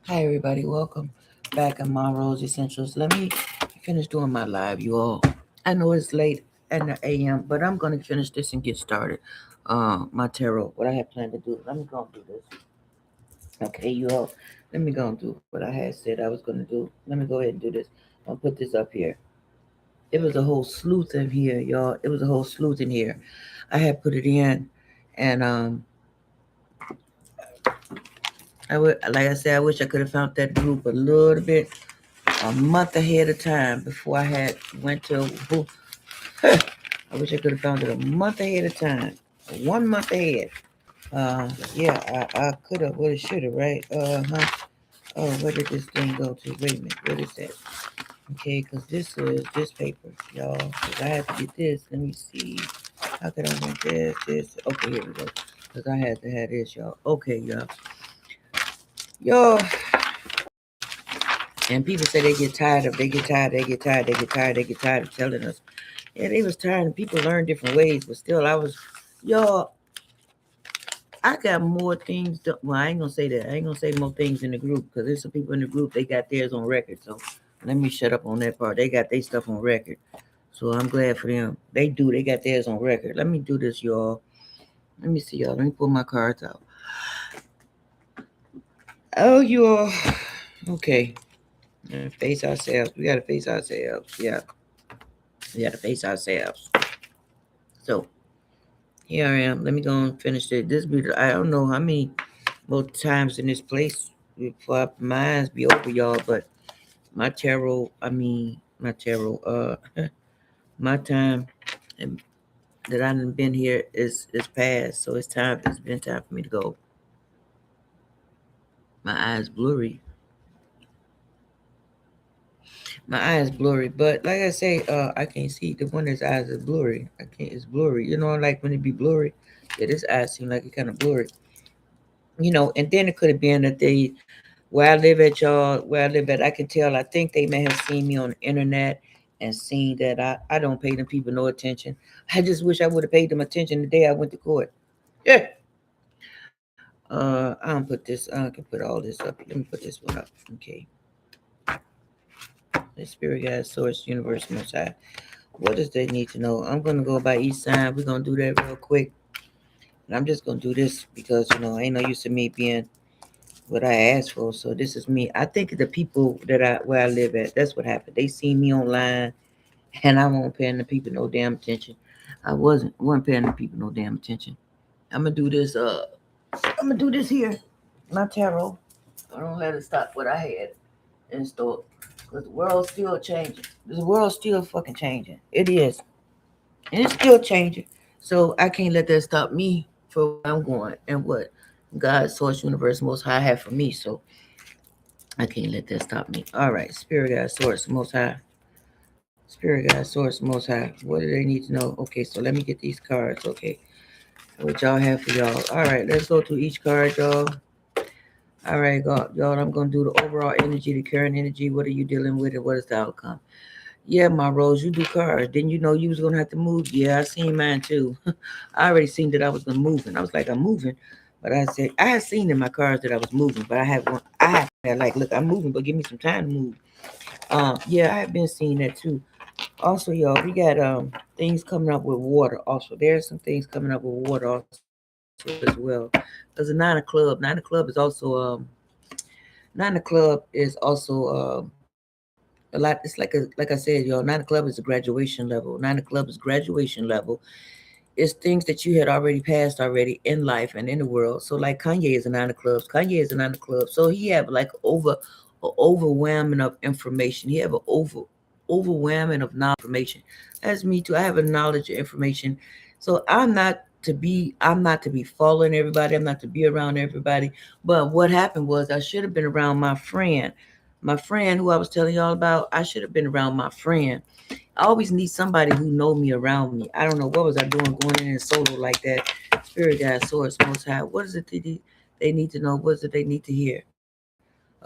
Hi, everybody. Welcome back on My Rose Essentials. Let me finish doing my live, you all. I know it's late in the AM, but I'm going to finish this and get started. My tarot, what I had planned to do. Let me go and do this. Okay, you all. Let me go and do what I had said I was going to do. Let me go ahead and do this. I'll put this up here. It was a whole sleuth in here, y'all. It was a whole sleuth in here. I had put it in, and I would, like I said, I wish I could have found that group a little bit a month ahead of time before I had went to. I wish I could have found it a month ahead of time, 1 month ahead. Yeah, I could have, would have, should have, right? Oh, where did this thing go to? Wait a minute, what is that? Okay, because this is this paper, y'all. Because I had to get this. Let me see. How could I want this? Okay, here we go. Because I had to have this, y'all. Okay, y'all. And people say they get tired of, they get tired of telling us. Yeah, they was tired, and people learn different ways, but still, y'all, I got more things. Well, I ain't gonna say that. I ain't gonna say more things in the group because there's some people in the group they got theirs on record. So let me shut up on that part. They got their stuff on record, so I'm glad for them. They do. They got theirs on record. Let me do this, y'all. Let me see, y'all. Let me pull my cards out. Oh, you all. Okay. Face ourselves. We gotta face ourselves. Yeah, we gotta face ourselves. So here I am. Let me go and finish it. I don't know how many more times in this place before my eyes be over, y'all. But my tarot, my tarot, my time and that I've been here is past. So it's time. It's been time for me to go. My eyes blurry. My eyes blurry. But like I say, I can't see. The one that's eyes is blurry. I can't. It's blurry. You know, like when it be blurry. Yeah, this eyes seem like it kind of blurry. And then it could have been that where I live at, y'all, where I live at, I can tell, I think they may have seen me on the internet and seen that I don't pay them people no attention. I just wish I would have paid them attention the day I went to court. Yeah. I don't put this, I can put all this up. Let me put this one up. Okay. The Spirit Guide, Source, Universe, Most High. What does they need to know? I'm going to go by each sign. We're going to do that real quick. And I'm just going to do this because, ain't no use of me being what I asked for. So this is me. I think the people where I live at, that's what happened. They seen me online, and I wasn't paying the people no damn attention. I wasn't paying the people no damn attention. I'm gonna do this. I'm gonna do this here. My tarot. I don't let it stop what I had in store, because the world's still changing. The world's still fucking changing. It is, and it's still changing. So I can't let that stop me for where I'm going and what God, Source, Universe, Most High have for me. So I can't let that stop me. All right, Spirit God, Source, Most High. Spirit God, Source, Most High. What do they need to know? Okay, so let me get these cards. Okay, what y'all have for y'all. All right, let's go to each card, y'all. All right, God, y'all, I'm going to do the overall energy, the current energy. What are you dealing with and what is the outcome? Yeah, my Rose, you do cards. Didn't you know you was going to have to move? Yeah, I seen mine too. I already seen that I was going to move. And I was like, I'm moving. But I said, I had seen in my cards that I was moving. But I have that, like, look, I'm moving, but give me some time to move. Yeah, I have been seeing that too. Also, y'all, we got things coming up with water. Also, there's some things coming up with water also as well. Because the Nine of Club is also Nine of Club is also a lot. It's like I said, y'all. Nine of Club is a graduation level. Nine of Club is graduation level. It's things that you had already passed already in life and in the world. So like Kanye is a Nine of Clubs. Kanye is a Nine of Clubs. So he have like overwhelming of information. He have overwhelming of knowledge information. That's me too. I have a knowledge of information. So I'm not to be following everybody. I'm not to be around everybody. But what happened was I should have been around my friend. My friend who I was telling y'all about, I should have been around my friend. I always need somebody who know me around me. I don't know what was I doing going in solo like that. Spirit guide, Source, Most High. What is it they need to know? What is it they need to hear?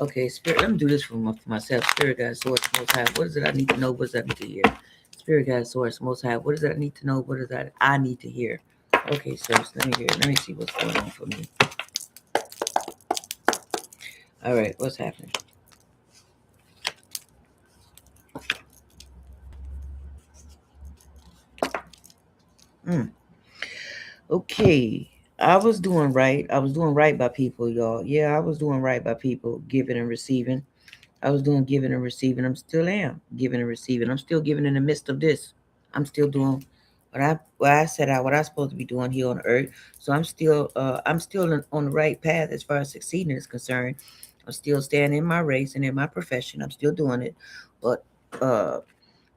Okay, Spirit. Let me do this for myself. Spirit guide, Source, Most High. What is it I need to know? What is that I need to hear? Spirit guide, Source, Most High. What is that I need to know? What is that I need to hear? Okay, so let me hear. Let me see what's going on for me. All right, what's happening? Mm, okay. I was doing right. I was doing right by people, y'all. Yeah, I was doing right by people, giving and receiving. I was doing giving and receiving. I'm still am giving and receiving. I'm still giving in the midst of this. I'm still doing what I set out, what I'm supposed to be doing here on earth. So I'm still on the right path as far as succeeding is concerned. I'm still staying in my race and in my profession. I'm still doing it. But uh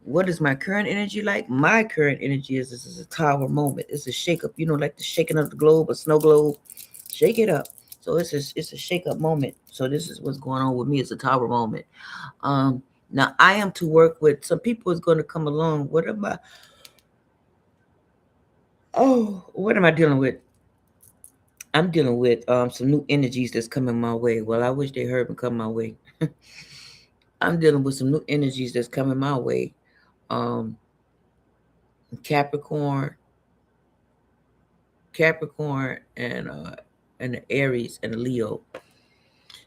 what is my current energy like? My current energy is this is a tower moment. It's a shake up, like the shaking of the globe, a snow globe. Shake it up. So it's a shake up moment. So this is what's going on with me. It's a tower moment. Um, Now I am to work with some people is going to come along. What am I dealing with? I'm dealing with some new energies that's coming my way. Well, I wish they heard me come my way. I'm dealing with some new energies that's coming my way. Um, Capricorn, Capricorn, and the Aries and the Leo.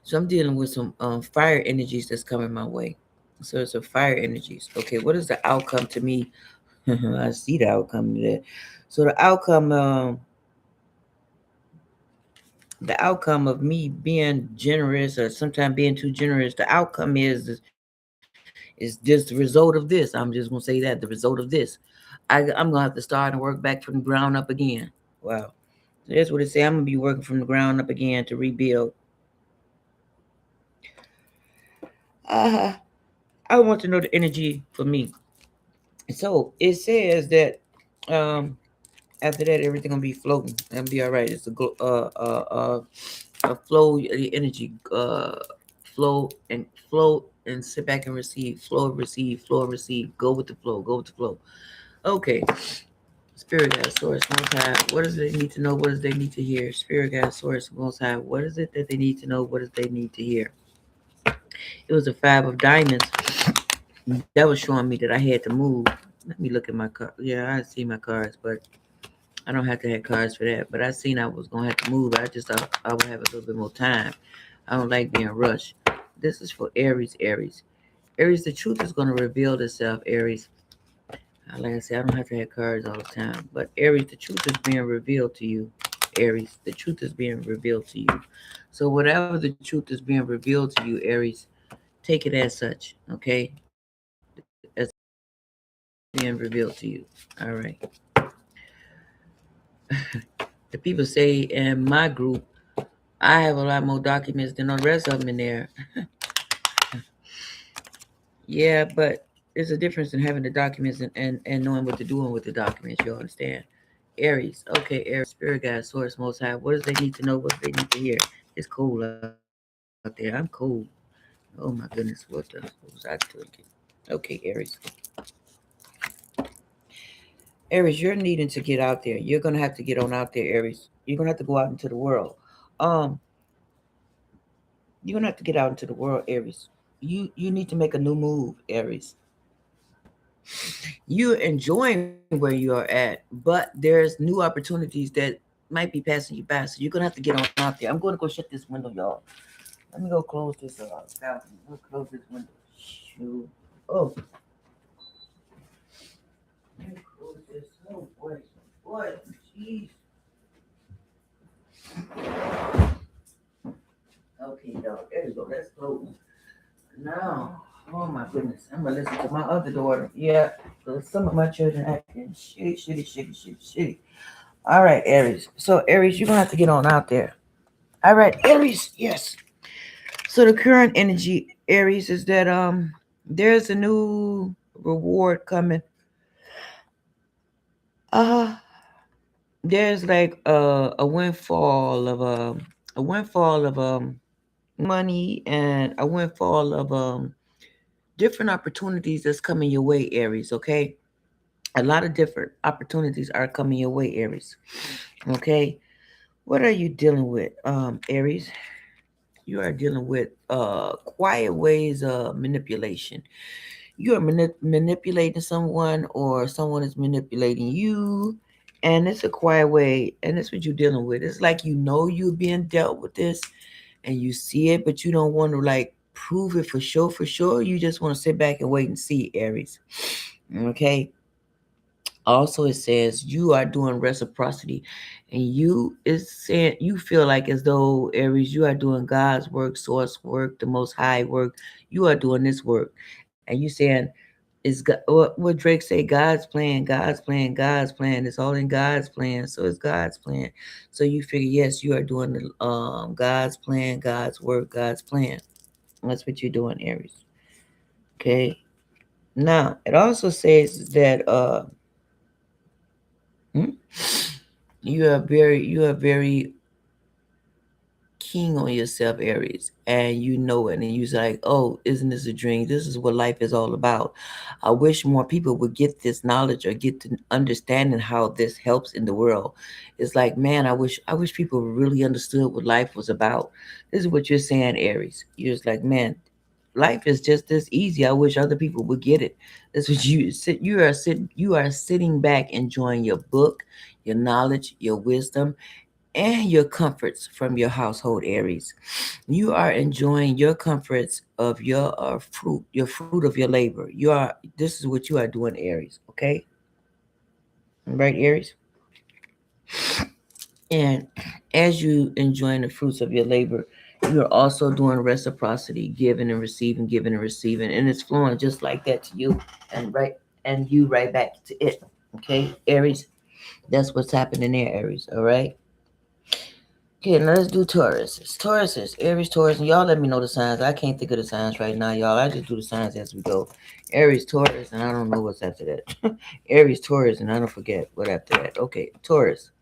So I'm dealing with some fire energies that's coming my way. So it's a fire energies. Okay, what is the outcome to me? I see the outcome of that. So the outcome of me being generous or sometimes being too generous, the outcome is just the result of this. I'm just gonna say that the result of this. I'm gonna have to start and work back from the ground up again. Wow. So that's what it say. I'm gonna be working from the ground up again to rebuild. Uh, I want to know the energy for me. So it says that um after that everything gonna be floating. Gonna be all right. It's a flow the energy flow and flow and sit back and receive, flow and receive, flow and receive, go with the flow, go with the flow. Okay. Spirit guide source most high, what does they need to know, what does they need to hear? Spirit guide source most high, what is it that they need to know, what does they need to hear? It was a 5 of diamonds that was showing me that I had to move. Let me look at my card. Yeah, I see my cards, but I don't have to have cards for that. But I seen I was gonna have to move. I just thought I would have a little bit more time. I don't like being rushed. This is for Aries. Aries, the truth is gonna reveal itself. Aries, like I said, I don't have to have cards all the time. But Aries, the truth is being revealed to you. Aries, the truth is being revealed to you. So whatever the truth is being revealed to you, Aries, take it as such. Okay, as being revealed to you. All right. The people say in my group, I have a lot more documents than the rest of them in there. Yeah, but there's a difference in having the documents and knowing what to do with the documents. You understand? Aries. Okay, Aries. Spirit guide, source, most high. What does they need to know? What do they need to hear? It's cold out there. I'm cold. Oh my goodness. What was I thinking? Okay, Aries. Aries, you're needing to get out there. You're gonna have to get on out there, Aries. You're gonna have to go out into the world. Um, you're gonna have to get out into the world, Aries. You need to make a new move, Aries. You're enjoying where you are at, but there's new opportunities that might be passing you by. So you're gonna have to get on out there. I'm going to go shut this window, y'all. Let me go close this balcony. Let me close this window. Shoot. Oh, let me close this. Oh boy, boy, jeez. Okay, dog. There you go. Let's close. Now, oh my goodness, I'm gonna listen to my other daughter. Yeah, because some of my children acting shitty, shitty, shitty, shitty, shitty. All right, Aries. So Aries, you're gonna have to get on out there. All right, Aries. Yes. So the current energy, Aries, is that there's a new reward coming. Uh there's like a windfall of money and a windfall of different opportunities that's coming your way, Aries. Okay, a lot of different opportunities are coming your way, Aries. Okay, what are you dealing with, Aries? You are dealing with quiet ways of manipulation. You are manipulating someone, or someone is manipulating you, and it's a quiet way, and that's what you're dealing with. It's like you're being dealt with this, and you see it, but you don't want to like prove it for sure, for sure. You just want to sit back and wait and see, Aries. Okay. Also, it says you are doing reciprocity, and you is saying you feel like as though, Aries, you are doing God's work, source work, the most high work. You are doing this work, and you saying is God, what Drake say, God's plan, God's plan, God's plan. It's all in God's plan, so it's God's plan. So you figure, yes, you are doing the God's plan, God's work, God's plan. That's what you're doing, Aries. Okay. Now it also says that hmm, you are very keen on yourself, Aries, and you know it, and you're like, oh, isn't this a dream? This is what life is all about. I wish more people would get this knowledge or get to understanding how this helps in the world. It's like, man, I wish people really understood what life was about. This is what you're saying, Aries. You're just like, man, life is just this easy. I wish other people would get it. That's what you are sitting back enjoying your book, your knowledge, your wisdom, and your comforts from your household, Aries. You are enjoying your comforts of your fruit of your labor. This is what you are doing, Aries. Okay, right, Aries. And as you enjoying the fruits of your labor, you're also doing reciprocity, giving and receiving, and it's flowing just like that to you, and you right back to it. Okay, Aries. That's what's happening there, Aries. All right. Okay, now let's do Taurus. Aries, Taurus, and y'all let me know the signs. I can't think of the signs right now, y'all. I just do the signs as we go. Aries, Taurus, and I don't know what's after that. Aries, Taurus, and I don't forget what after that. Okay, Taurus.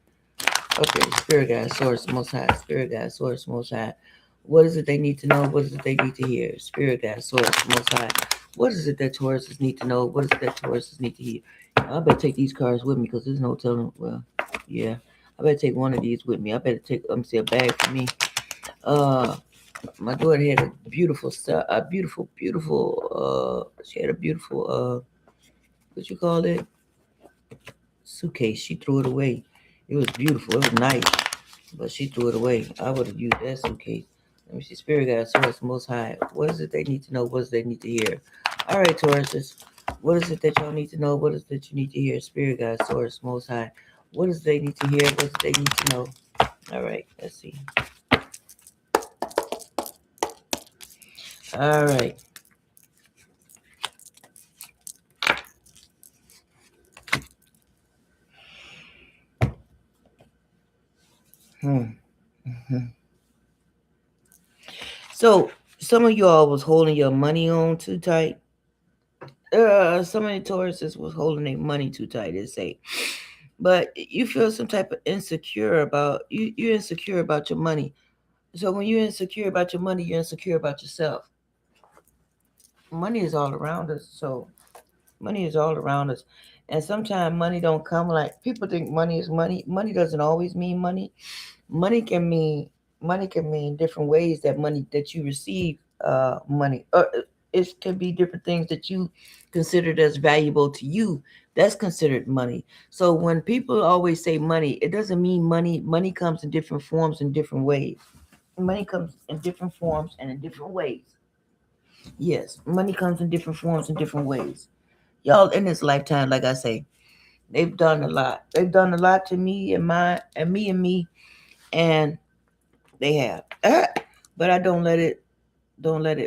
Okay, Spirit Guide, Source, Most High. Spirit Guide, Source, Most High. What is it they need to know? What is it they need to hear? Spirit Guide, Source, Most High. What is it that Tauruses need to know? What is it that Tauruses need to hear? I better take these cards with me because there's no telling. Well, yeah. I better take one of these with me. I better take, let me see, a bag for me. Uh, my daughter had she had a beautiful, what you call it? Suitcase. She threw it away. It was beautiful. It was nice, but she threw it away. I would have used that suitcase. Let me see. Spirit guide, Source, Most High. What is it they need to know? What is it they need to hear? All right, Tauruses. What is it that y'all need to know? What is it that you need to hear? Spirit guide, Source, Most High. What is it they need to hear? What is it they need to know? All right, let's see. All right. Hmm. Mhm. So some of y'all was holding your money on too tight. Some of the Tauruses was holding their money too tight. They say, but you feel some type of insecure about you. You're insecure about your money. So when you're insecure about your money, you're insecure about yourself. Money is all around us. So money is all around us, and sometimes money don't come like people think. Money is money. Money doesn't always mean money. Money can mean money can mean different ways that money that you receive money, or it can be different things that you considered as valuable to you. That's considered money. So when people always say money, it doesn't mean money. Money comes in different forms and different ways. Money comes in different forms and in different ways. Yes, money comes in different forms and different ways. Y'all in this lifetime, like I say, they've done a lot. They've done a lot to me and my and me, and they have. But I don't let it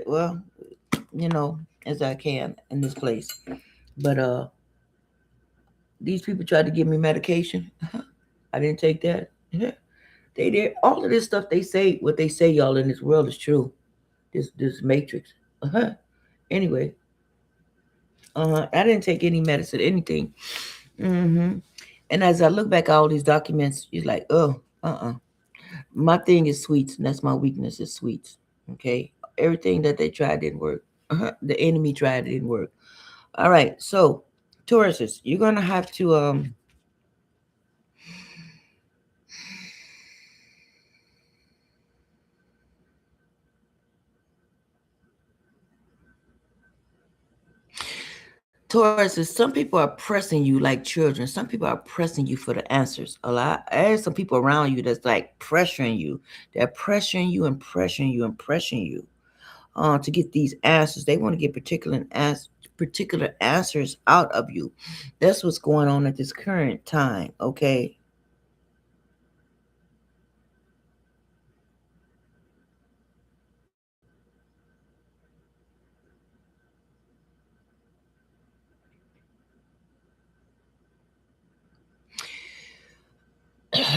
well, as I can in this place. But these people tried to give me medication. I didn't take that. They did all of this stuff they say, what they say, y'all, in this world is true. This matrix. Anyway, I didn't take any medicine, anything. hmm And as I look back at all these documents, it's like, oh, my thing is sweets, and that's my weakness is sweets. Okay, everything that they tried didn't work. The enemy tried, it didn't work. All right, so Tauruses, you're gonna have to Taurus is some people are pressing you like children. Some people are pressing you for the answers. A lot. There's some people around you that's like pressuring you. They're pressuring you and pressuring you and pressuring you to get these answers. They want to get particular answers out of you. That's what's going on at this current time. Okay.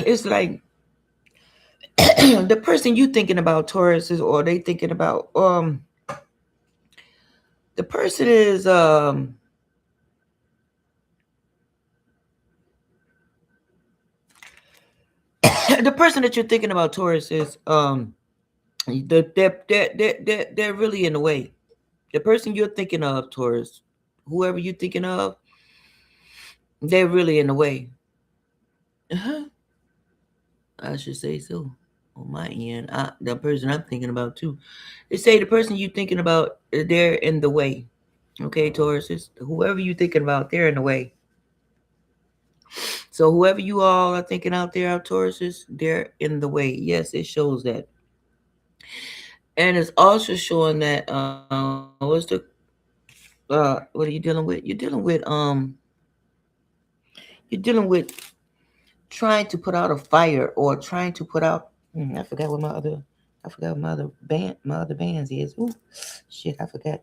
It's like the person you thinking about, Taurus, is, or they thinking about the person is the person that you're thinking about, Taurus, is they're really in the way. The person you're thinking of, Taurus, whoever you're thinking of, they're really in the way. Uh-huh. I should say so. On my end, the person I'm thinking about too. They say the person you thinking about, they're in the way. Okay, Taurus, it's whoever you thinking about, they're in the way. So whoever you all are thinking out there, out Tauruses, they're in the way. Yes, it shows that, and it's also showing that what's the what are you dealing with? You're dealing with trying to put out a fire or trying to put out. I forgot what my other bands is. Ooh, shit, I forgot.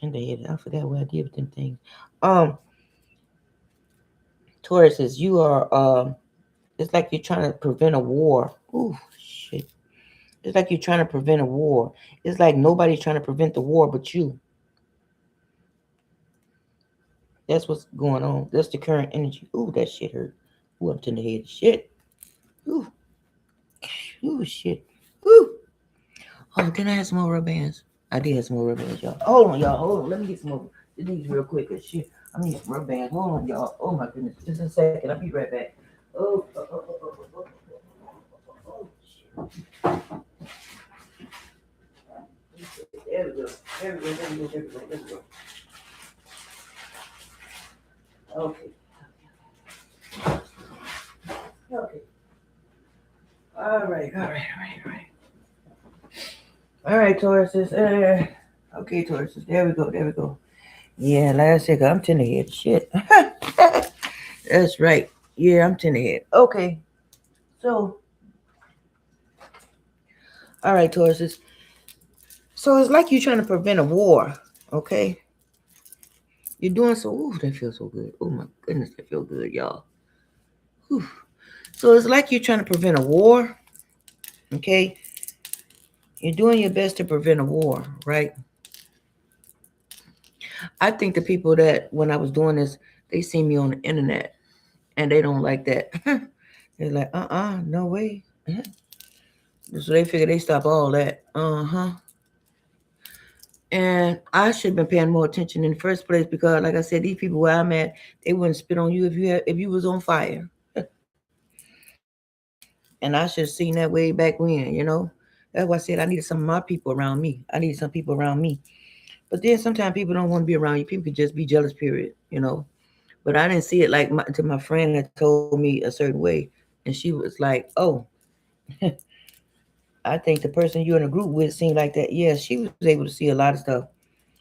I forgot what I did with them things. Um, Taurus says you are. It's like you're trying to prevent a war. Ooh, shit. It's like you're trying to prevent a war. It's like nobody's trying to prevent the war but you. That's what's going on. That's the current energy. Ooh, that shit hurt. Ooh, I'm to the head. Shit. Ooh, ooh, shit. Ooh. Oh, then I had some more rubber bands. I did have some more rubber bands, y'all. Hold on, y'all. Hold on. Let me get some more. These real quick. Cause shit. I need some rubber bands. Hold on, y'all. Oh my goodness. Just a second. I'll be right back. Oh, shit. There we go. There we go. There we go. There we go. There we go. Okay. Okay. All right. All right. All right. All right. All right, Tauruses. Okay, Tauruses. There we go. There we go. Yeah, like I said, I'm tenderhead. Shit. That's right. Yeah, I'm tenderhead. Okay. So, all right, Tauruses. So it's like you're trying to prevent a war. Okay. You're doing so. Ooh, that feels so good. Oh my goodness, that feels good, y'all. Whew. So it's like you're trying to prevent a war. Okay. You're doing your best to prevent a war, right? I think the people that when I was doing this, they see me on the internet and they don't like that. They're like, no way. So they figure they stop all that. And I should have been paying more attention in the first place because, like I said, these people where I'm at, they wouldn't spit on you if you was on fire. And I should have seen that way back when. That's why I said I needed some of my people around me. I needed some people around me. But then sometimes people don't want to be around you. People could just be jealous, period. But I didn't see it like to my friend that told me a certain way. And she was like, oh, I think the person you're in a group with seemed like that. Yeah, she was able to see a lot of stuff.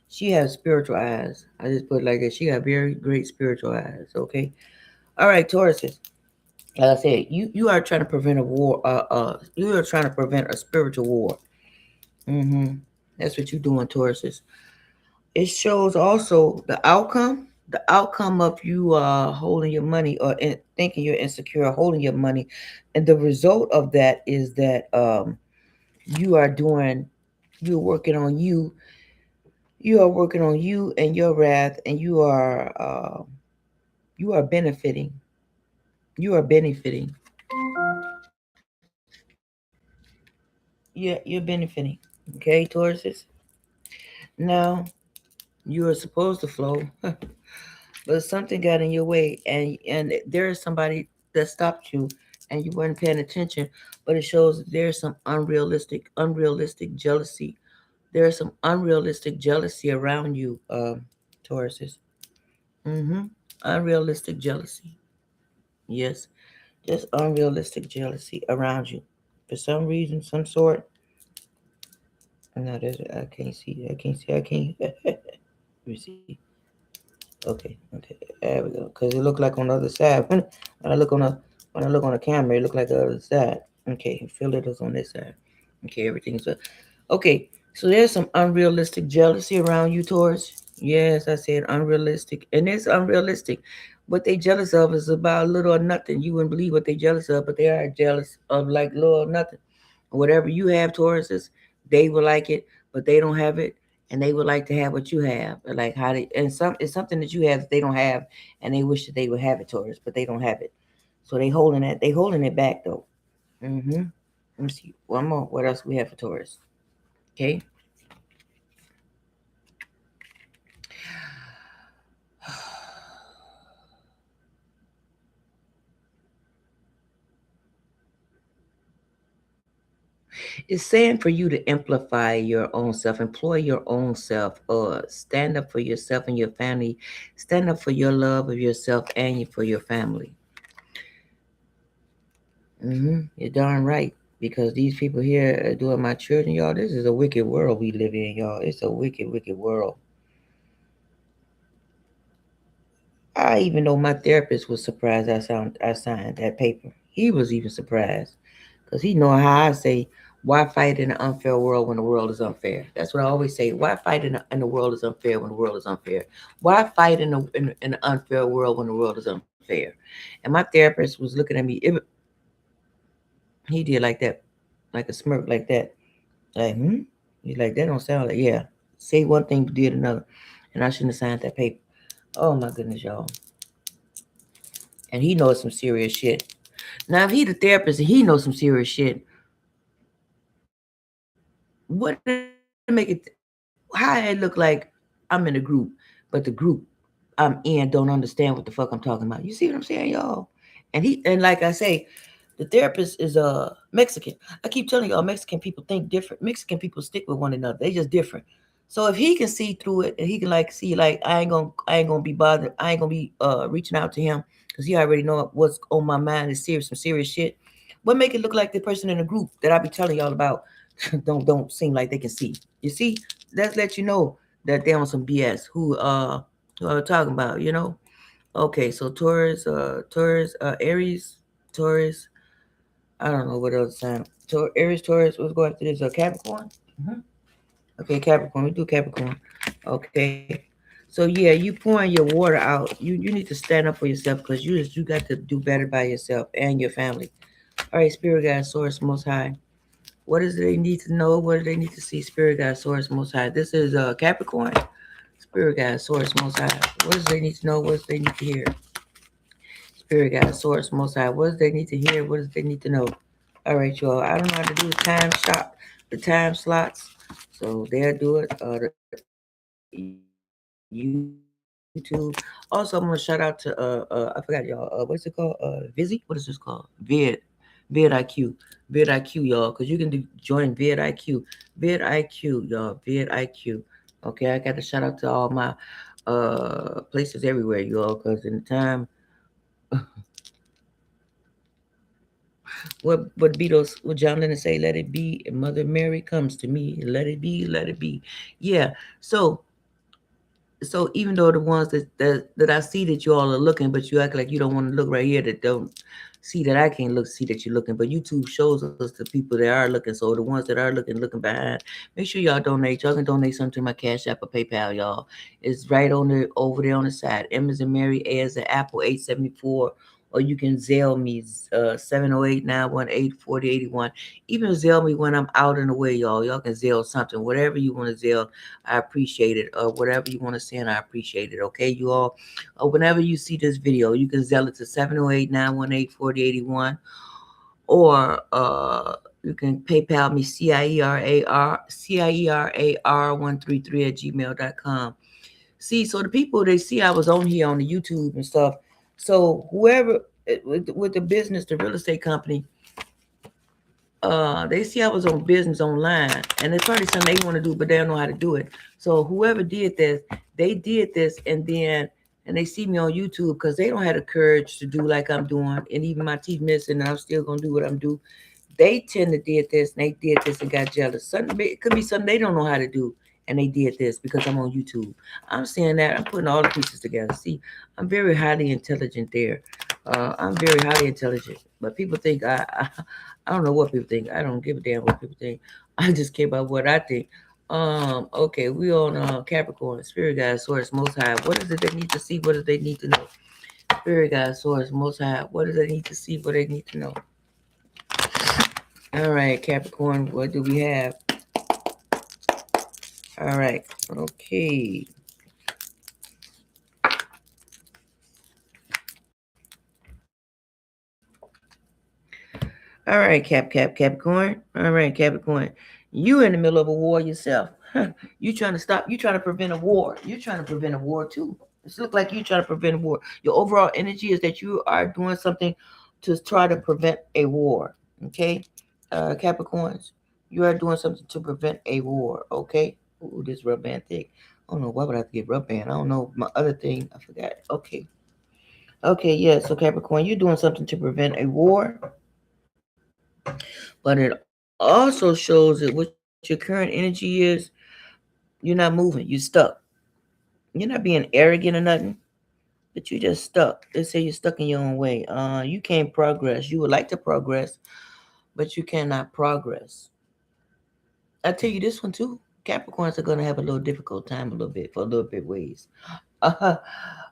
She has spiritual eyes. I just put it like that. She got very great spiritual eyes. Okay. All right, Tauruses. Like I said, you are trying to prevent a war. You are trying to prevent a spiritual war. Mm-hmm. That's what you're doing, Tauruses. It shows also the outcome. The outcome of you holding your money or thinking you're insecure, holding your money, and the result of that is that you are doing, you're working on you. You are working on you and your wrath, and you are benefiting. You are benefiting. You're benefiting. Okay, Tauruses. Now you are supposed to flow, but something got in your way, and there is somebody that stopped you, and you weren't paying attention. But it shows that there's some unrealistic jealousy. There's some unrealistic jealousy around you, Tauruses. Mm-hmm. Unrealistic jealousy. Yes, just unrealistic jealousy around you. For some reason, some sort. No, there's, I can't see. I can't see. I can't. Let me see. Okay, okay, there we go. Cause it looked like on the other side. When I look on the when I look on the camera, it looked like the other side. Okay, feel it is on this side. Okay, everything's up. Okay, so there's some unrealistic jealousy around you, Taurus. Yes, I said unrealistic, and it's unrealistic. What they jealous of is about little or nothing. You wouldn't believe what they jealous of, but they are jealous of like little or nothing. Whatever you have, Tauruses, they will like it, but they don't have it, and they would like to have what you have. Like how they and some it's something that you have that they don't have, and they wish that they would have it, Taurus, but they don't have it. So they holding it. They holding it back though. Mm-hmm. Let me see one more. What else we have for Taurus? Okay. It's saying for you to amplify your own self, employ your own self, stand up for yourself and your family, stand up for your love of yourself and for your family. You're darn right. Because these people here are doing my children, y'all. This is a wicked world we live in, y'all. It's a wicked, wicked world. I even know my therapist was surprised I signed that paper. He was even surprised because he know how I say, why fight in an unfair world when the world is unfair? That's what I always say. Why fight in the world is unfair when the world is unfair? Why fight in an unfair world when the world is unfair? And my therapist was looking at me. He did like that, like a smirk like that. Like, He's like, that don't sound like, yeah. Say one thing, did another. And I shouldn't have signed that paper. Oh my goodness, y'all. And he knows some serious shit. Now, if he the therapist and he knows some serious shit, what to make it, how it look like I'm in a group, but the group I'm in don't understand what the fuck I'm talking about. You see what I'm saying, y'all? And like I say, the therapist is Mexican. I keep telling y'all, Mexican people think different. Mexican people stick with one another. They just different. So if he can see through it, and he can like see like I ain't gonna be bothered. I ain't gonna be reaching out to him because he already know what's on my mind is serious, some serious shit. What make it look like the person in the group that I be telling y'all about don't seem like they can see? You see, that's let you know that they on some BS. Who are talking about? You know. Okay, so Aries, Taurus. I don't know what else sign. Aries, Taurus. Let's go after this. Capricorn. hmm Okay, Capricorn. We do Capricorn. Okay. So yeah, you pouring your water out. You need to stand up for yourself because you got to do better by yourself and your family. All right, Spirit Guide, Source, Most High. What is it they need to know? What do they need to see? Spirit Guide, Source, Most High. This is Capricorn. Spirit Guide, Source, Most High. What does they need to know? What does they need to hear? Spirit Guide, Source, Most High. What does they need to hear? What does they need to know? All right, y'all. I don't know how to do the time slots. So they'll do it. The YouTube. Also, I'm gonna shout out to I forgot y'all. What is it called? Vizzy. What is this called? VidIQ. VidIQ, y'all. Cause you can join VidIQ. VidIQ, y'all. VidIQ. Okay, I got to shout out to all my places everywhere, y'all. Cause in the time what Beatles, what John Lennon say, let it be, and Mother Mary comes to me, let it be, let it be. Yeah. So even though the ones that I see that you all are looking, but you act like you don't want to look right here, that don't see that I can't look see that you're looking. But YouTube shows us the people that are looking. So the ones that are looking behind, make sure y'all donate. Y'all can donate something to my Cash App or PayPal, y'all. It's right on the over there on the side. M as in Mary, A as in Apple, 874. Or you can Zelle me 708-918-4081. Even Zelle me when I'm out in the way, y'all. Y'all can Zelle something, whatever you want to Zelle. I appreciate it. Whatever you want to send, I appreciate it. Okay, you all. Whenever you see this video, you can Zelle it to 708-918-4081. Or you can PayPal me CIERAR 133 at gmail.com. See, so the people they see I was on here on the YouTube and stuff. So whoever with the business, the real estate company, they see I was on business online, and it's probably something they want to do, but they don't know how to do it. So whoever did this, they did this, and then and they see me on YouTube because they don't have the courage to do like I'm doing, and even my teeth missing, and I'm still gonna do what I'm do. They tend to did this, and they did this and got jealous. Something it could be something they don't know how to do, and they did this because I'm on YouTube. I'm saying that I'm putting all the pieces together. See, I'm very highly intelligent there. I'm very highly intelligent, but people think I don't know what people think. I don't give a damn what people think. I just care about what I think. Okay, we on Capricorn, Spirit Guide, Source, Most High. What is it they need to see? What do they need to know? Spirit Guide, Source, Most High. What do they need to see? What do they need to know? All right, Capricorn, what do we have? All right, okay. All right, Capricorn. All right, Capricorn. You in the middle of a war yourself. Huh. You trying to stop, you trying to prevent a war. You're trying to prevent a war too. It looks like you trying to prevent a war. Your overall energy is that you are doing something to try to prevent a war. Okay? Capricorns, you are doing something to prevent a war. Okay? Ooh, this rubber band thick. I don't know why would I have to get rubber band. I don't know my other thing. I forgot. Okay. Okay, yeah. So Capricorn, you're doing something to prevent a war, but it also shows that what your current energy is, you're not moving, you're stuck. You're not being arrogant or nothing, but you're just stuck. They say you're stuck in your own way. You can't progress. You would like to progress, but you cannot progress. I tell you this one too. Capricorns are gonna have a little difficult time a little bit for a little bit ways. Uh,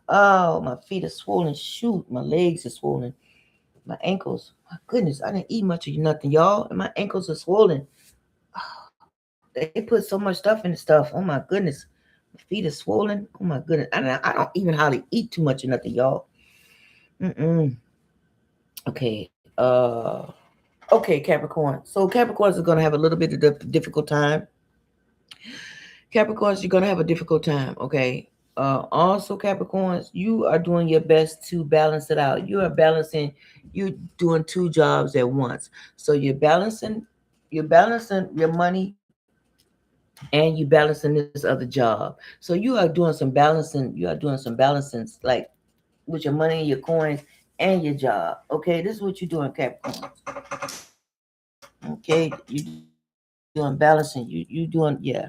oh, my feet are swollen. Shoot, my legs are swollen. My ankles. My goodness, I didn't eat much of nothing, y'all, and my ankles are swollen. They put so much stuff in the stuff. Oh my goodness. My feet are swollen. Oh my goodness. I don't even hardly eat too much of nothing, y'all. Mm-mm. Okay. Okay, Capricorn. So Capricorns are gonna have a little bit of difficult time. Capricorns, you're gonna have a difficult time. Okay. Also, Capricorns, you are doing your best to balance it out. You are balancing. You're doing two jobs at once. So you're balancing. You're balancing your money and you balancing this other job. So you are doing some balancing. You are doing some balancing, like with your money, your coins, and your job. Okay, this is what you're doing, Capricorn. Okay, you're doing balancing. You doing, yeah.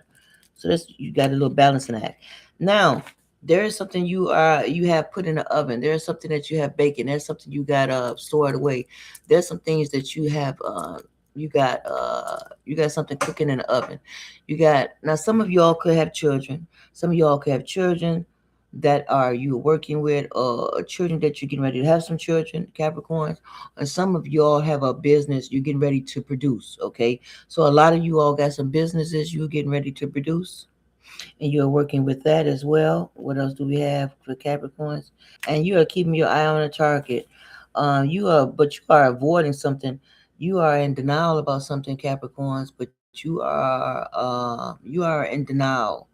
So that's, you got a little balancing act. Now there is something you have put in the oven. There's something that you have baking. There's something you got stored away. There's some things that you have you got something cooking in the oven. You got, now some of y'all could have children. Some of y'all could have children that are you working with, children that you're getting ready to have some children, Capricorns, and some of y'all have a business you're getting ready to produce. Okay, so a lot of you all got some businesses you're getting ready to produce, and you're working with that as well. What else do we have for Capricorns? And you are keeping your eye on a target. But you are avoiding something. You are in denial about something, Capricorns. But you are in denial.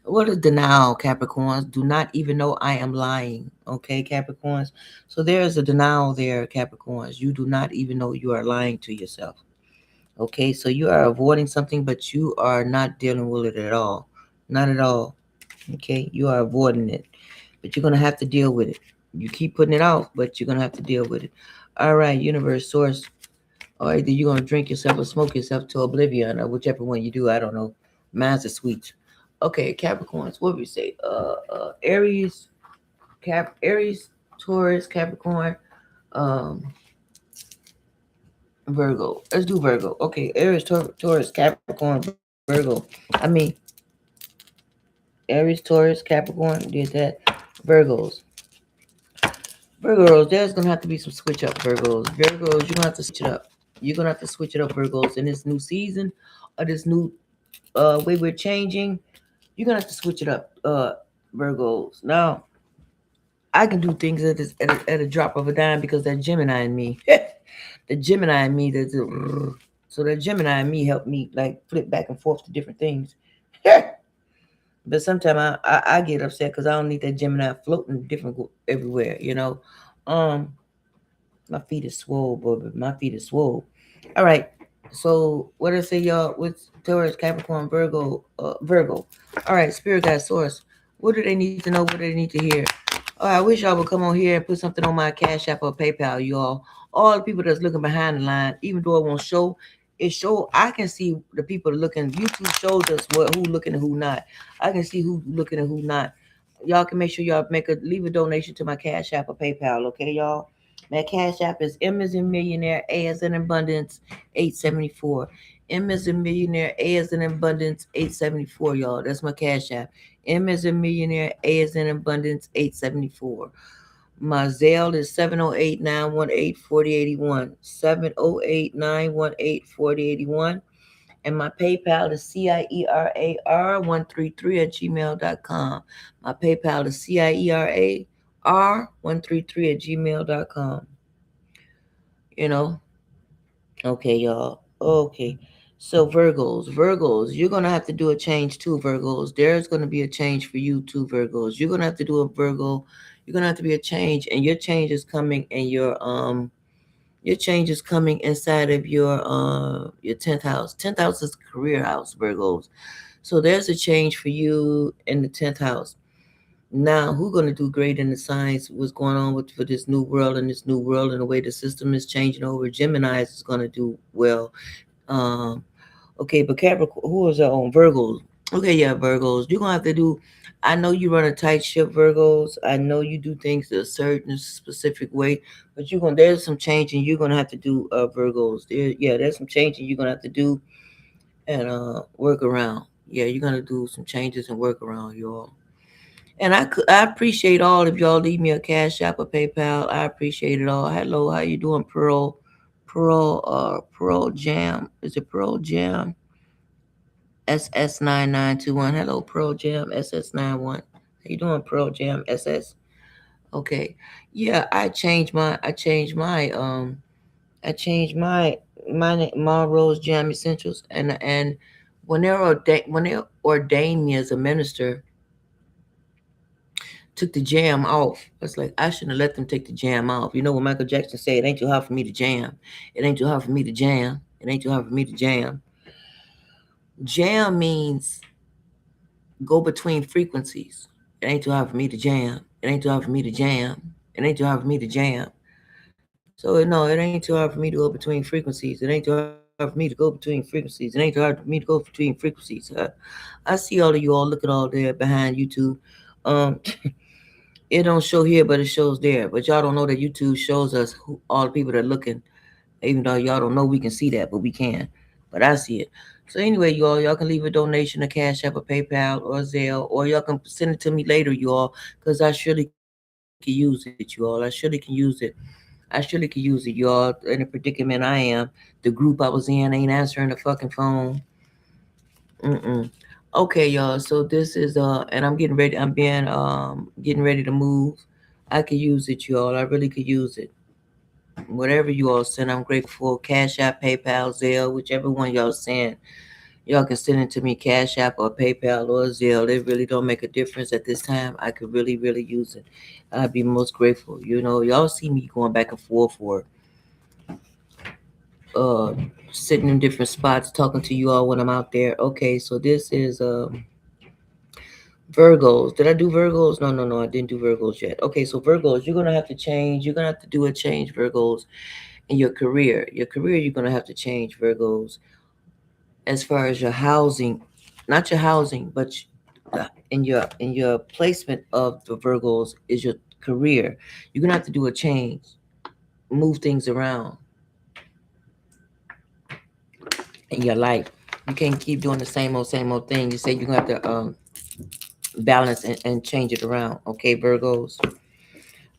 What is denial, Capricorns? Do not even know I am lying. Okay, Capricorns. So there is a denial there, Capricorns. You do not even know you are lying to yourself. Okay, so you are avoiding something, but you are not dealing with it at all. Not at all. Okay, you are avoiding it, but you're gonna have to deal with it. You keep putting it off, but you're gonna have to deal with it. All right, universe source. Or either you're gonna drink yourself or smoke yourself to oblivion, or whichever one you do. I don't know. Mine's a sweet. Okay, Capricorns. What would we say? Aries, Aries, Taurus, Capricorn, um, Virgo. Let's do Virgo. Okay, Aries, Taurus, Capricorn, Virgo. I mean, Aries, Taurus, Capricorn. Did that. Virgos. Virgos. There's gonna have to be some switch up. Virgos. Virgos. You're gonna have to switch it up. You're gonna have to switch it up, Virgos, in this new season or this new way we're changing. You're gonna have to switch it up, Virgos. Now, I can do things at a drop of a dime because that Gemini in me, the Gemini in me, so that Gemini in me helped me like flip back and forth to different things. But sometimes I get upset because I don't need that Gemini floating different everywhere. Um, my feet is swole, boy. My feet is swole. All right. So what I say, y'all? With Taurus, Capricorn, Virgo, Virgo. All right, Spirit Guide Source. What do they need to know? What do they need to hear? Oh, I wish y'all would come on here and put something on my Cash App or PayPal, y'all. All the people that's looking behind the line, even though it won't show, it show. I can see the people looking. YouTube shows us what who looking and who not. I can see who looking and who not. Y'all can make sure y'all leave a donation to my Cash App or PayPal, okay, y'all. My Cash App is M as in millionaire, A as in abundance, 874. M as in millionaire, A as in abundance, 874, y'all. That's my Cash App. M as in millionaire, A as in abundance, 874. My Zelle is 708-918-4081. 708-918-4081. And my PayPal is CIERAR133 at gmail.com. My PayPal is CIERAR133 at gmail.com. You know? Okay, y'all. Okay. So Virgos, you're gonna have to do a change too, Virgos. There's gonna be a change for you too, Virgos. You're gonna have to do a Virgo. You're gonna have to be a change, and your change is coming in your change is coming inside of your 10th house. 10th house is career house, Virgos. So there's a change for you in the 10th house. Now, who's going to do great in the science? What's going on with for this new world and this new world and the way the system is changing over? Gemini's is going to do well. Um, okay, but Capricorn, who is that on Virgos? Okay, yeah, Virgos. You're gonna have to do. I know you run a tight ship, Virgos. I know you do things a certain specific way, but you're gonna. There's some changing you're gonna have to do, Virgos. Yeah, there's some changing you're gonna have to do and work around. Yeah, you're gonna do some changes and work around, y'all. And I appreciate all if y'all leave me a Cash App or PayPal. I appreciate it all. Hello, how you doing, Pearl Jam? Is it Pearl Jam? SS9921. Hello, Pearl Jam SS91. How you doing, Pearl Jam SS? Okay. Yeah, I changed my Rose Jam Essentials, and when they ordained me as a minister, took the jam off. It's like I shouldn't have let them take the jam off. You know what Michael Jackson said, it ain't too hard for me to jam. It ain't too hard for me to jam. It ain't too hard for me to jam. Jam means go between frequencies. It ain't too hard for me to jam. It ain't too hard for me to jam. It ain't too hard for me to jam. So no, it ain't too hard for me to go between frequencies. It ain't too hard for me to go between frequencies. It ain't too hard for me to go between frequencies. I see all of you all looking all there behind YouTube. Um, it don't show here, but it shows there. But y'all don't know that YouTube shows us all the people that are looking. Even though y'all don't know we can see that, but we can. But I see it. So anyway, y'all can leave a donation, a Cash App, a PayPal, or Zelle, or y'all can send it to me later, y'all, because I surely can use it, y'all. I surely can use it. I surely can use it, y'all. In the predicament I am, the group I was in ain't answering the fucking phone. Mm-mm. Okay, y'all. So this is and I'm getting ready. I'm being getting ready to move. I could use it, y'all. I really could use it. Whatever you all send, I'm grateful. Cash App, PayPal, Zelle, whichever one y'all send. Y'all can send it to me, Cash App or PayPal or Zelle. It really don't make a difference at this time. I could really, really use it. I'd be most grateful. You know, y'all see me going back and forth for uh sitting in different spots talking to you all when I'm out there. Okay, so this is Virgos. Did I do Virgos? No, no, no, I didn't do Virgos yet. Okay, so Virgos, you're gonna have to change. You're gonna have to do a change, Virgos, in your career. Your career, you're gonna have to change, Virgos, as far as your housing, not your housing, but in your placement of the Virgos is your career. You're gonna have to do a change, move things around in your life. You can't keep doing the same old thing. You say you're gonna have to balance and change it around. Okay, Virgos.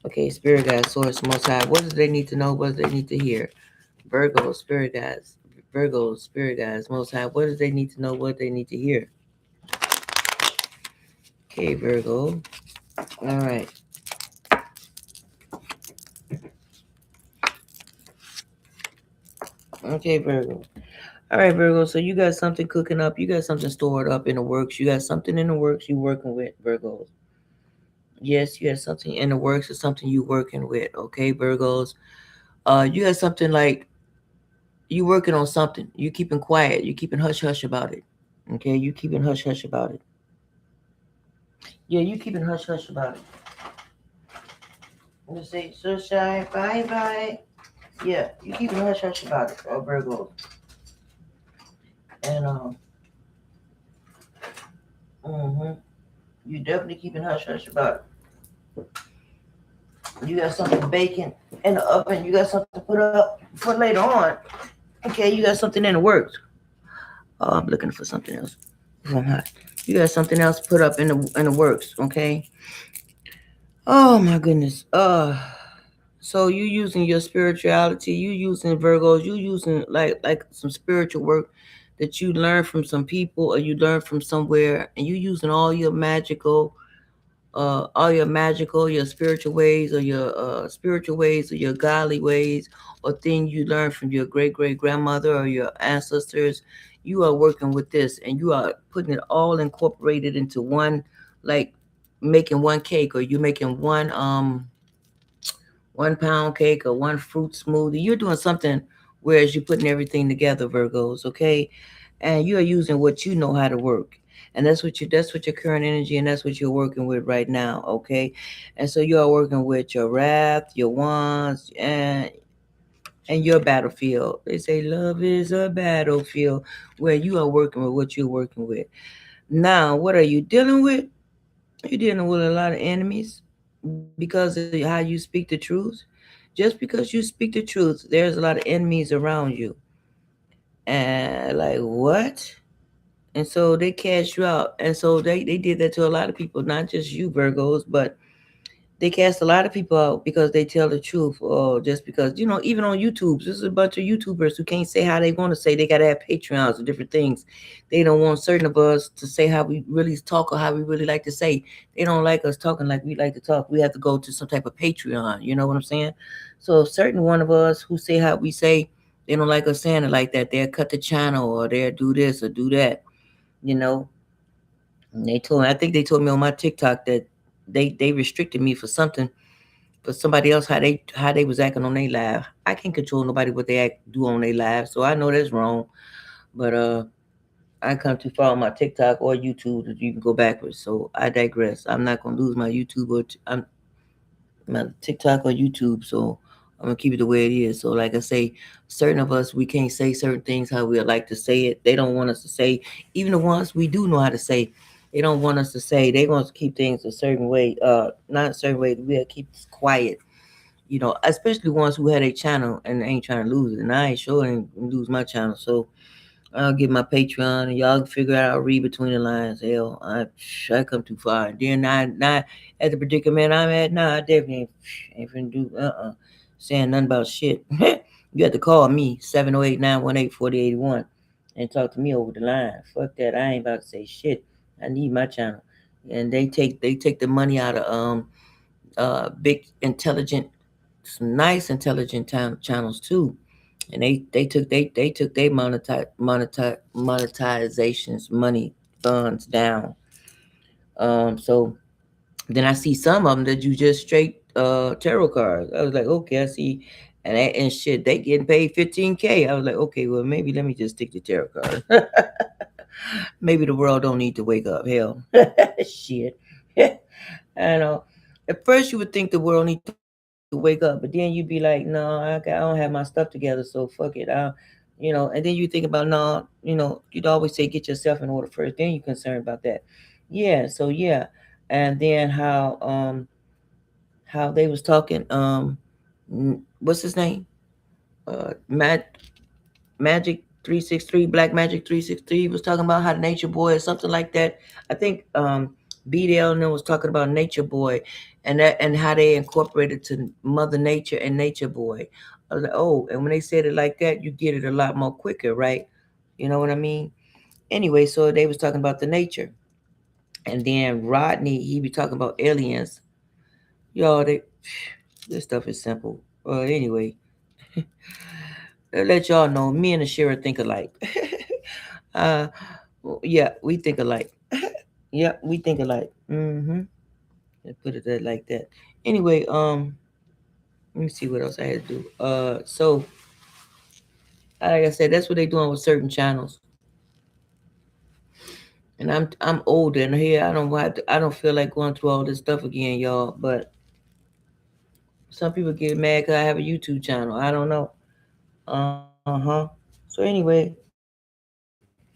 Okay, Spirit guides, Source, Most High. What do they need to know? What do they need to hear? Virgos, Spirit guides. Virgos, Spirit guides, Most High. What do they need to know? What do they need to hear? Okay, Virgo. All right. Okay, Virgo. All right, Virgo. So you got something cooking up. You got something stored up in the works. You got something in the works you working with, Virgos. Yes, you got something in the works or something you working with. Okay, Virgos. You got something like you working on something. You keeping quiet. You keeping hush hush about it. Okay, you keeping hush hush about it. Yeah, you keeping hush hush about it. Let's see, so shy, bye bye. Yeah, you keep a hush hush about it, Virgo, and hmm you definitely keeping hush hush about it. You got something baking in the oven. You got something put up for later on. Okay, you got something in the works. Oh, I'm looking for something else. If I'm hot. You got something else put up in the works. Okay. Oh my goodness. So you using your spirituality, you using Virgos, you using like some spiritual work that you learn from some people or you learn from somewhere, and you using all your magical, your spiritual ways or your spiritual ways or your godly ways or things you learned from your great grandmother or your ancestors. You are working with this and you are putting it all incorporated into one, like making one cake, or you making 1 pound cake or one fruit smoothie. You're doing something, whereas you're putting everything together, Virgos, okay? And you are using what you know how to work. And that's what your current energy, and that's what you're working with right now, okay? And so you are working with your wrath, your wands, and your battlefield. They say love is a battlefield, where you are working with what you're working with. Now, what are you dealing with? You're dealing with a lot of enemies because of how you speak the truth. Just because you speak the truth, there's a lot of enemies around you. And like, what? And so they cast you out. And so they did that to a lot of people, not just you, Virgos, but they cast a lot of people out because they tell the truth, or just because, even on YouTube, there's a bunch of YouTubers who can't say how they want to say. They got to have Patreons and different things. They don't want certain of us to say how we really talk or how we really like to say. They don't like us talking like we like to talk. We have to go to some type of Patreon. You know what I'm saying? So certain one of us who say how we say, they don't like us saying it like that. They'll cut the channel, or they'll do this or do that. You know, and they told me, I think they told me on my TikTok that they restricted me for something, for somebody else, how they was acting on their live. I can't control nobody what they do on their live, so I know that's wrong. But I come too far on my TikTok or YouTube that you can go backwards. So I digress. I'm not gonna lose my YouTube I'm my TikTok or YouTube. So I'm gonna keep it the way it is. So like I say, certain of us we can't say certain things how we like to say it. They don't want us to say, even the ones we do know how to say. They don't want us to say. They want to keep things a certain way. Not a certain way. We'll keep it quiet, especially ones who had a channel and ain't trying to lose it. And I ain't sure ain't lose my channel. So I'll get my Patreon and y'all can figure out. I'll read between the lines. Hell, I come too far. And then not at the predicament I'm at now, I definitely ain't finna do saying nothing about shit. You have to call me 708-918-4081 and talk to me over the line. Fuck that. I ain't about to say shit. I need my channel. And they take the money out of big intelligent, some nice intelligent channels too, and they took their monetizations money funds down. So then I see some of them that you just straight tarot cards. I was like, okay, I see, and shit, they getting paid 15K. I was like, okay, well maybe let me just stick to tarot cards. Maybe the world don't need to wake up. Hell, shit. I know. At first, you would think the world need to wake up, but then you'd be like, no, I don't have my stuff together, so fuck it. And then you think about, no, you'd always say get yourself in order first, then you're concerned about that. Yeah, so yeah, and then how they was talking, what's his name? Matt Magic 363, Black Magic 363 was talking about how the Nature Boy or something like that. I think BDL and them was talking about Nature Boy, and how they incorporated to Mother Nature and Nature Boy. I was like, oh, and when they said it like that, you get it a lot more quicker, right? You know what I mean? Anyway, so they was talking about the nature. And then Rodney, he be talking about aliens. Y'all, this stuff is simple. Anyway, I'll let y'all know, me and Ashira think alike. uh, yeah, we think alike. Yeah, we think alike. Mm-hmm. Let's put it that like that. Anyway, let me see what else I had to do. So like I said, that's what they doing with certain channels. And I'm older and here I don't feel like going through all this stuff again, y'all. But Some people get mad because I have a YouTube channel. I don't know. Uh-huh. So anyway,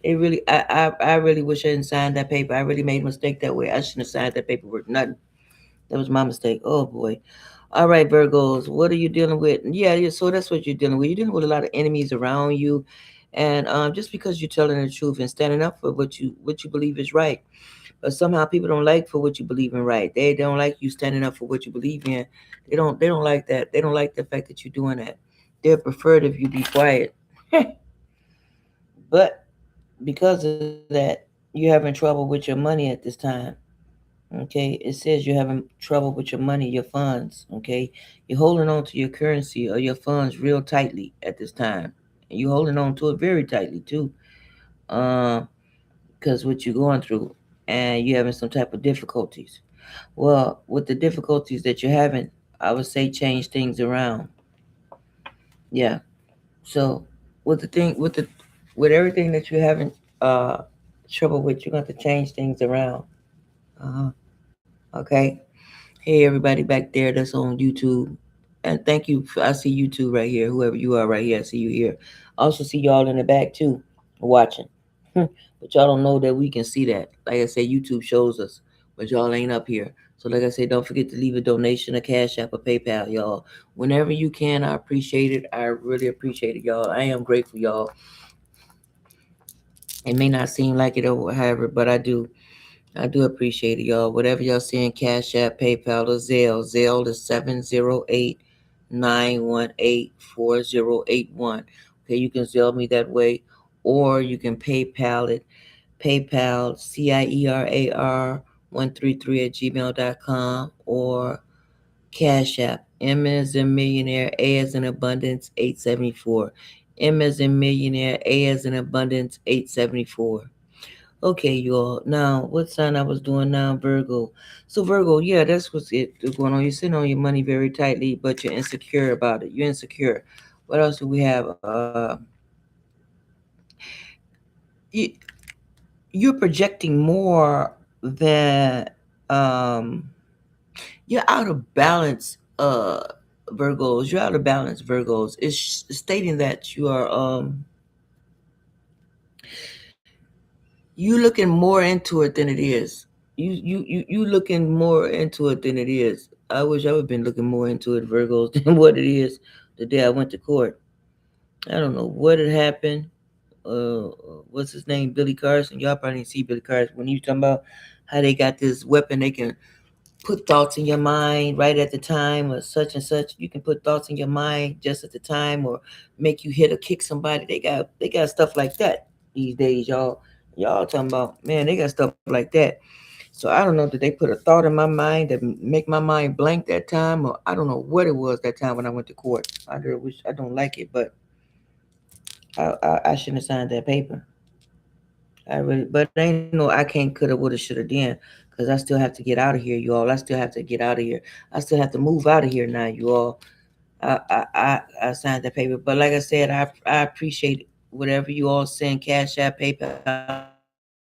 it really I really wish I didn't sign that paper. I really made a mistake that way. I shouldn't have signed that paperwork. Nothing. That was my mistake. Oh boy. All right, Virgos, what are you dealing with? Yeah, so that's what you're dealing with. You're dealing with a lot of enemies around you, and just because you're telling the truth and standing up for what you believe is right, but somehow people don't like for what you believe in right. They don't like you standing up for what you believe in. They don't like that. They don't like the fact that you're doing that. They'd prefer it if you be quiet. But because of that, you're having trouble with your money at this time. Okay, it says you're having trouble with your money, your funds. Okay, you're holding on to your currency or your funds real tightly at this time. And you're holding on to it very tightly too, um, because what you're going through, and you're having some type of difficulties. Well, with the difficulties that you're having, I would say change things around. Yeah. So with everything that you're having uh trouble with, you're going to change things around. Uh-huh. Okay. Hey, everybody back there that's on YouTube. And thank you. I see you too right here. Whoever you are right here, I see you here. I also see y'all in the back too, watching. But y'all don't know that we can see that. Like I said, YouTube shows us, but y'all ain't up here. So like I said, don't forget to leave a donation, a Cash App, a PayPal, y'all. Whenever you can, I appreciate it. I really appreciate it, y'all. I am grateful, y'all. It may not seem like it or however, but I do. I do appreciate it, y'all. Whatever y'all seeing, Cash App, PayPal, or Zelle. Zelle is 708-918-4081. Okay, you can Zelle me that way, or you can PayPal it. PayPal, CIERAR133 at gmail.com, or Cash App, M as in millionaire, A as in abundance, 874. M as in millionaire, A as in abundance, 874. Okay, you all. Now, what sign I was doing now? Virgo. So Virgo, yeah, that's what's going on. You're sitting on your money very tightly, but you're insecure about it. You're insecure. What else do we have? You, you're projecting more than you're out of balance. Virgos, you're out of balance. Virgos. It's stating that you are you looking more into it than it is. You looking more into it than it is. I wish I would have been looking more into it, Virgos, than what it is the day I went to court. I don't know what had happened. What's his name? Billy Carson. Y'all probably didn't see Billy Carson when you talking about how they got this weapon. They can put thoughts in your mind right at the time or such and such. You can put thoughts in your mind just at the time or make you hit or kick somebody. They got stuff like that these days, y'all. Y'all talking about, man, they got stuff like that. So I don't know, did they put a thought in my mind that make my mind blank that time, or I don't know what it was that time when I went to court. I don't like it, but I shouldn't have signed that paper. I really, but ain't no I can't, coulda, woulda, shoulda, then, because I still have to get out of here, you all. I still have to get out of here. I still have to move out of here now, you all. I signed that paper, but like I said, I appreciate whatever you all send, Cash App, PayPal,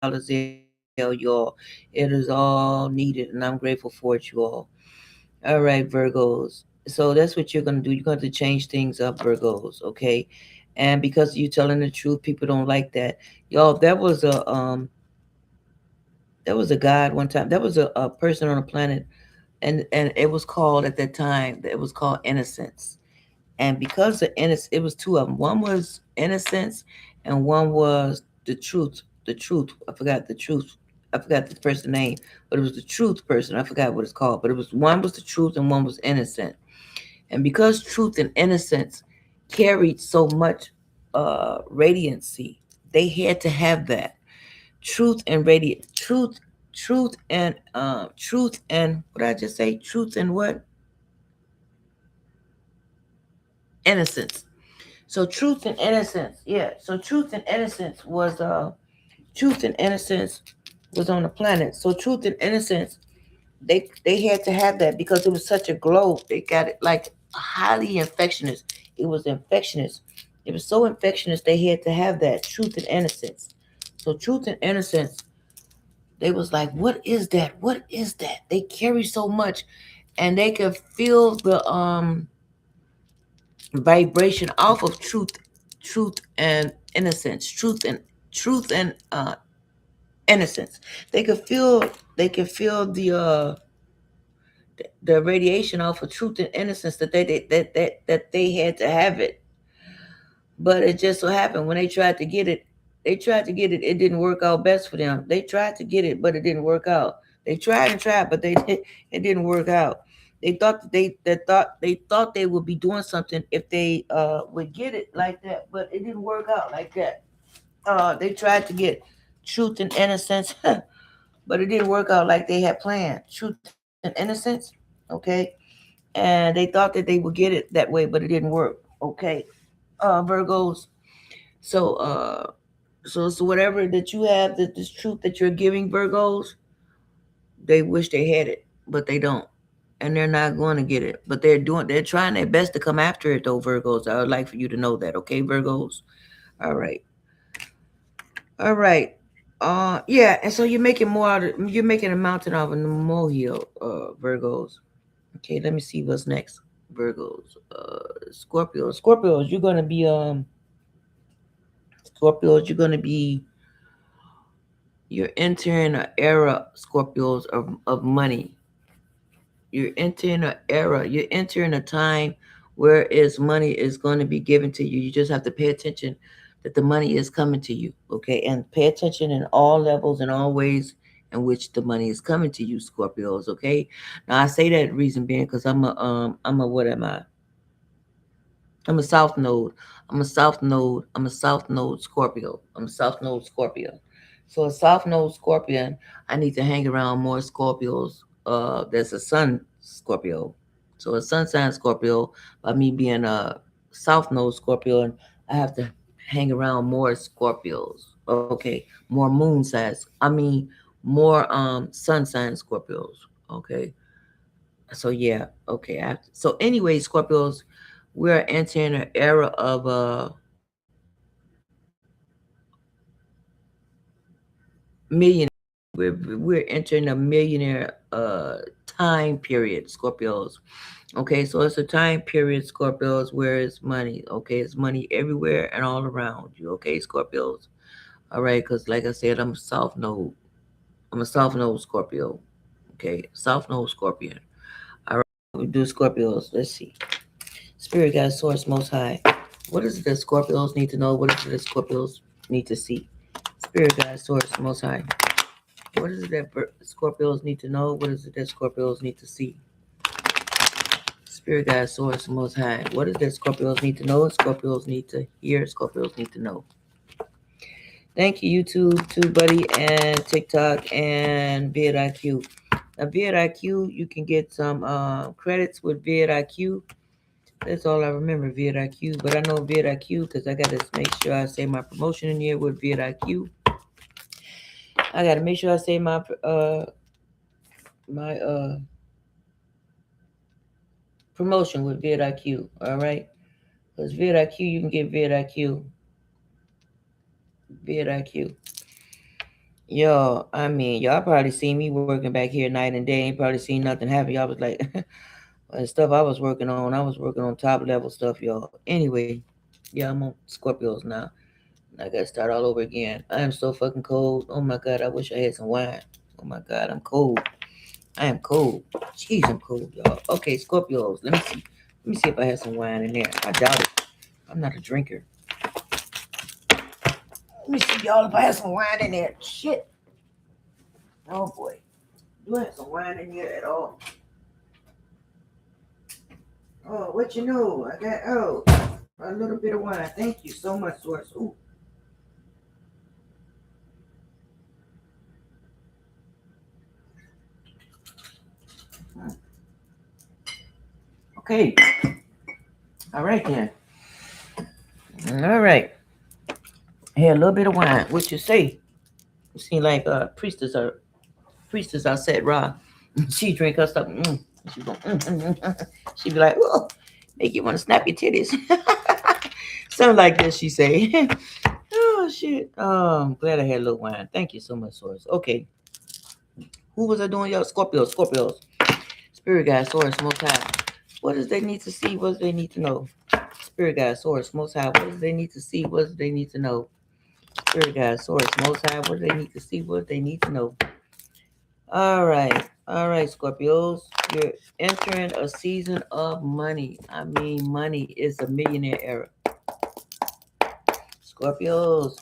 or Zelle, y'all. It is all needed, and I'm grateful for it, you all. All right, Virgos. So that's what you're gonna do. You're going to change things up, Virgos, okay? And because you're telling the truth, people don't like that, y'all. There was a God one time. There was a person on the planet, and it was called at that time. It was called innocence. And because of innocence, it was two of them. One was innocence, and one was the truth. The truth. I forgot the truth. I forgot the person's name, but it was the truth person. I forgot what it's called, but it was one was the truth and one was innocent. And because truth and innocence carried so much radiancy, they had to have that truth and radiant truth and what did I just say? Truth and what? Innocence. So truth and innocence, yeah. So truth and innocence was on the planet. So truth and innocence, they had to have that because it was such a glow. They got it like highly infectious. It was infectious. It was so infectious they had to have that truth and innocence. So truth and innocence, they was like, what is that? What is that? They carry so much. and they can feel the vibration off of truth and innocence, truth and innocence. They can feel the radiation off of truth and innocence that they had to have it. But it just so happened when they tried to get it, it didn't work out best for them. They tried to get it, but it didn't work out. They tried and tried, but it didn't work out. They thought they would be doing something if they would get it like that, but it didn't work out like that. They tried to get truth and innocence, but it didn't work out like they had planned. Truth and innocence, okay, and they thought that they would get it that way, but it didn't work. Okay, Virgos. So so whatever that you have, that this truth that you're giving, Virgos, they wish they had it, but they don't. And they're not going to get it. But they're trying their best to come after it though, Virgos. I would like for you to know that, okay, Virgos? All right. All right. Yeah, and so you're making a mountain out of a molehill, Virgos. Okay, let me see what's next. Virgos. Scorpios, you're gonna be you're entering an era, Scorpios, of money. You're entering an era. You're entering a time where is money is going to be given to you. You just have to pay attention that the money is coming to you, okay? And pay attention in all levels and all ways in which the money is coming to you, Scorpios, okay? Now I say that reason being because I'm a what am I? I'm a South Node. I'm a South Node Scorpio. I'm a South Node Scorpio. So a South Node Scorpion, I need to hang around more Scorpios. There's a Sun Scorpio. So a Sun sign Scorpio, by me being a South Node Scorpio, I have to hang around more Scorpios. Okay, more moon signs. I mean, more Sun sign Scorpios. Okay, so yeah, okay. So anyway, Scorpios, we're entering an era of millionaire. We're entering a millionaire time period, Scorpios. Okay, so it's a time period, Scorpios, where it's money. Okay, it's money everywhere and all around you. Okay, Scorpios. All right, because like I said, I'm a South Node. I'm a South Node Scorpio. Okay, South Node Scorpion. All right, we do Scorpios. Let's see. Spirit guide, source, most high. What is it that Scorpios need to know? What is it that Scorpios need to see? Spirit guide, source, most high. What is it that Scorpios need to know? What is it that Scorpios need to see? Spirit guide, source, most high. What is it that Scorpios need to know? Scorpios need to hear. Scorpios need to know. Thank you, YouTube, TubeBuddy, and TikTok, and vidIQ. Now, vidIQ, you can get some credits with vidIQ. That's all I remember, vidIQ. But I know vidIQ because I got to make sure I say my promotion in here with vidIQ. I got to make sure I say my promotion with vidIQ. All right, because vidIQ, you can get vidIQ. vidIQ. Yo, I mean, y'all probably seen me working back here night and day. Ain't probably seen nothing happen. Y'all was like, the stuff I was working on. I was working on top level stuff, y'all. Anyway, yeah, I'm on Scorpios now. I gotta start all over again. I am so fucking cold. Oh my god, I wish I had some wine. Oh my god, I'm cold. I am cold. Jeez, I'm cold, y'all. Okay, Scorpios. Let me see. Let me see if I have some wine in there. I doubt it. I'm not a drinker. Let me see, y'all, if I have some wine in there. Shit. Oh boy. Do I have some wine in here at all? Oh, what you know? I got a little bit of wine. Thank you so much, Source. Ooh. Okay. All right then. All right. Here, a little bit of wine. What you say? You seem like priestess. I said, Ra. She drink her stuff. She go. She be like, "Whoa, make you want to snap your titties." Something like this. She say. Oh shit. Oh, I'm glad I had a little wine. Thank you so much, Source. Okay. Who was I doing? Y'all, Scorpios. Spirit guide, source, most high. What does they need to see? What do they need to know? Spirit guide, source, most high. What does they need to see? What do they need to know? Spirit guide, source, most high. What do they need to see? What do they need to know? All right. All right, Scorpios. You're entering a season of money. I mean, money is a millionaire era. Scorpios.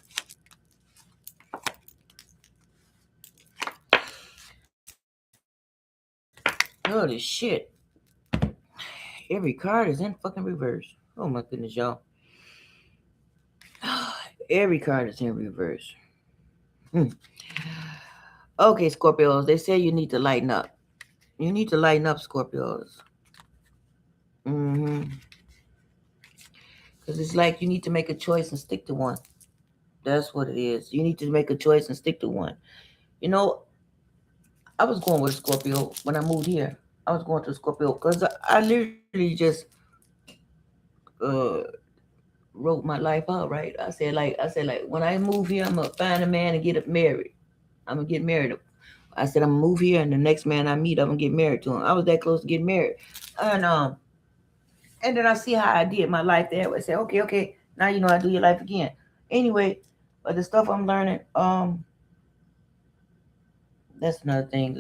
Holy shit. Every card is in fucking reverse. Oh my goodness, y'all. Every card is in reverse. Hmm. Okay, Scorpios. They say you need to lighten up. You need to lighten up, Scorpios. Mm-hmm. Because it's like you need to make a choice and stick to one. That's what it is. You need to make a choice and stick to one. You know, I was going with Scorpio when I moved here. I was going to Scorpio because I literally just uh wrote my life out, right? I said like when I move here, I'm gonna find a man and get married. I'm gonna get married. I said I'm gonna move here, and the next man I meet, I'm gonna get married to him. I was that close to getting married, and um, and then I see how I did my life there. I said, okay, okay, now you know how to do your life again. Anyway, but the stuff I'm learning, that's another thing.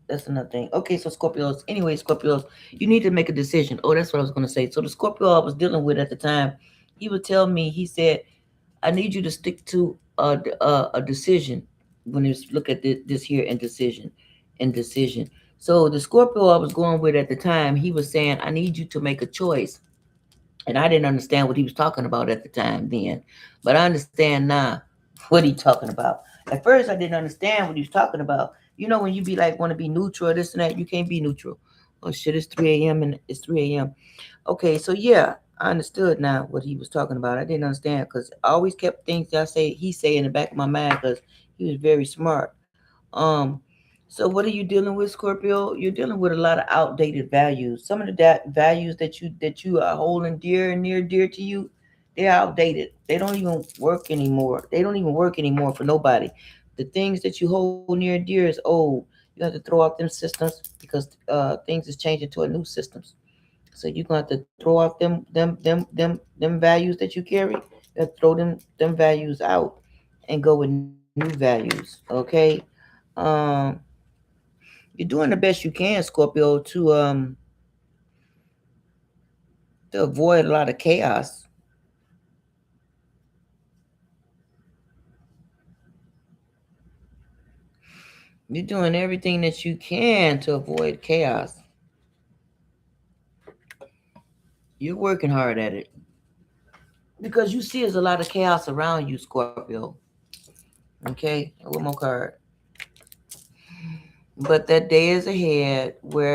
That's another thing. Okay, so Scorpios. Anyway, Scorpios, you need to make a decision. Oh, that's what I was gonna say. So the Scorpio I was dealing with at the time, he would tell me. He said, "I need you to stick to a decision when you look at this here indecision, indecision." So the Scorpio I was going with at the time, he was saying, "I need you to make a choice." And I didn't understand what he was talking about at the time then, but I understand now what he talking about. At first, I didn't understand what he was talking about. You know, when you be like want to be neutral, this and that, you can't be neutral. Oh shit, it's 3 a.m. and it's 3 a.m. Okay, so yeah, I understood now what he was talking about. I didn't understand because I always kept things that he say in the back of my mind because he was very smart. Um, so what are you dealing with, Scorpio? You're dealing with a lot of outdated values. Some of the values that you are holding dear and near dear to you, they're outdated. They don't even work anymore. They don't even work anymore for nobody. The things that you hold near and dear is old. You have to throw out them systems because things is changing to a new systems. So you're gonna have to throw out them values that you carry. You have to throw them values out and go with new values. Okay. Um, you're doing the best you can, Scorpio, to avoid a lot of chaos. You're doing everything that you can to avoid chaos. You're working hard at it because you see there's a lot of chaos around you, Scorpio. Okay, one more card. But that day is ahead where